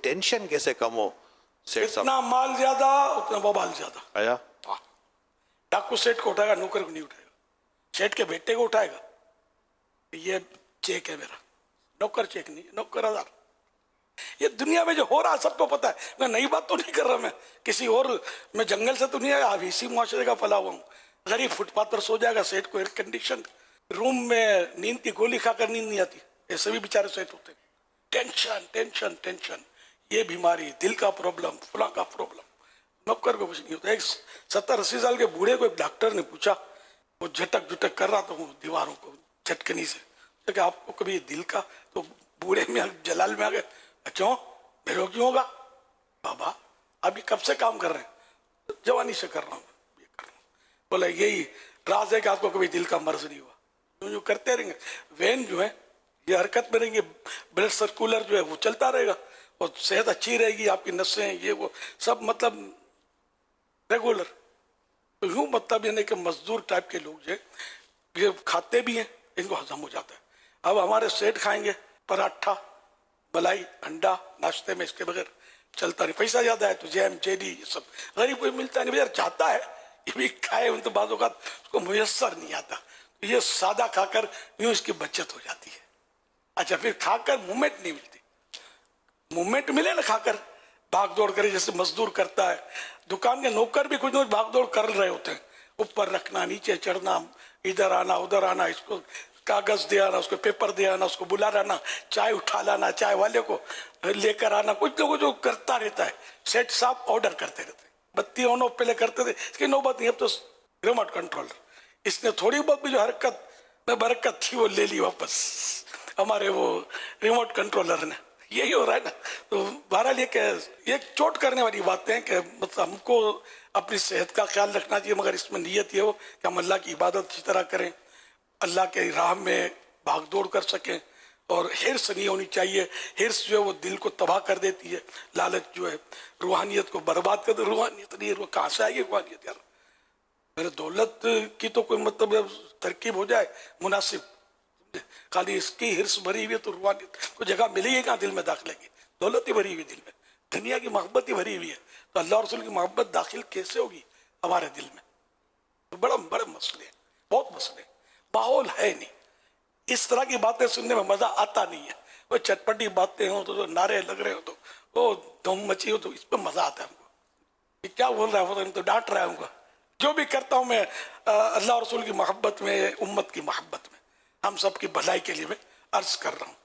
Tension कैसे कम हो सेठ साहब? इतना माल ज्यादा उतना बवाल ज्यादा। आया डाकू सेठ को उठाएगा, नौकर को नहीं उठाएगा। सेठ के बेटे को उठाएगा, ये चेक है मेरा, नौकर चेक नहीं, नौकर आधार। ये दुनिया में जो हो रहा है सबको पता है। मैं नई बात तो नहीं कर रहा, मैं किसी और, मैं जंगल से तो नहीं आया, अभी इसी मुआशरे का फैला हुआ हूँ। गरीब फुटपाथ पर सो जाएगा, सेठ को एयर कंडीशन रूम में नींद की गोली खाकर नींद नहीं आती, ऐसे भी बेचारे सेठ होते हैं। टेंशन टेंशन टेंशन, ये बीमारी, दिल का प्रॉब्लम, फुला का प्रॉब्लम, नौकर को कुछ नहीं होता। एक 70-80 साल के बूढ़े को एक डॉक्टर ने पूछा, वो झटक झुटक कर रहा था दीवारों को झटकनी से, तो क्या आपको कभी दिल का? तो बूढ़े में जलाल में आ गए, क्यों मेरे को क्यों होगा? बाबा अभी कब से काम कर रहे हैं? जवानी से कर रहा हूँ, ये कर रहा हूँ। बोला यही राज है कि आपको कभी दिल का मर्ज नहीं हुआ। जो करते रहेंगे, वेन जो है ये हरकत में रहेंगे, ब्लड सर्कुलर जो है वो चलता रहेगा और सेहत अच्छी रहेगी, आपकी नसें ये वो सब मतलब रेगुलर। तो यूं मतलब यानी कि मजदूर टाइप के लोग जो ये खाते भी हैं, इनको हजम हो जाता है। अब हमारे सेठ खाएंगे पराठा, मलाई, अंडा नाश्ते में, इसके बगैर चलता नहीं। पैसा ज्यादा है तो जैम जेली ये सब, गरीब कोई मिलता नहीं, यार चाहता है ये भी खाए, उन तो बातों का उसको मुयस्सर नहीं आता, तो ये सादा खाकर यूं इसकी बचत हो जाती है। अच्छा फिर खाकर मूवमेंट नहीं मिलती, मूवमेंट मिले ना खाकर, भाग दौड़ करे जैसे मजदूर करता है। दुकान के नौकर भी कुछ ना कुछ भाग दौड़ कर रहे होते हैं, ऊपर रखना, नीचे चढ़ना, इधर आना उधर आना, इसको कागज दे आना, उसको पेपर दे आना, उसको बुला लाना, चाय उठा लाना, चाय वाले को लेकर आना, कुछ लोग जो करता रहता है। सेठ साहब ऑर्डर करते रहते, बत्ती ऑन ऑफ पहले करते थे, इसकी नौबत नहीं, अब तो रिमोट कंट्रोलर। इसने थोड़ी बहुत भी जो हरकत में बरकत थी वो ले ली वापस हमारे वो रिमोट कंट्रोलर ने। यही हो रहा है ना। तो बहरहाल ये चोट करने वाली बातें हैं कि मतलब हमको अपनी सेहत का ख्याल रखना चाहिए, मगर इसमें नीयत ये हो कि हम अल्लाह की इबादत अच्छी तरह करें, अल्लाह के राह में भाग दौड़ कर सकें, और हिर्स नहीं होनी चाहिए। हिर्स जो है वो दिल को तबाह कर देती है, लालच जो है रूहानियत को बर्बाद कर दे। रूहानियत नहीं है, कहाँ से आएगी रूहानियत यार? मेरे दौलत की तो कोई मतलब तरकीब हो जाए मुनासिब, खाली इसकी हिर्स भरी हुई है तो रूहानियत को जगह मिलेगी कहाँ दिल में दाखिल की? दौलत ही भरी हुई दिल में, दुनिया की मोहब्बत ही भरी हुई है, तो अल्लाह रसूल की मोहब्बत दाखिल कैसे होगी हमारे दिल में? तो बड़े मसले, बहुत मसले, माहौल है नहीं। इस तरह की बातें सुनने में मजा आता नहीं है। वो चटपटी बातें हो तो नारे लग रहे हो तो वो धूम मची हो तो इस पर मजा आता है हमको। क्या बोल रहा है वो तो डांट रहा हूँ। जो भी करता हूँ मैं अल्लाह रसूल की मोहब्बत में, उम्मत की मोहब्बत में, हम सब की भलाई के लिए मैं अर्ज कर रहा हूँ।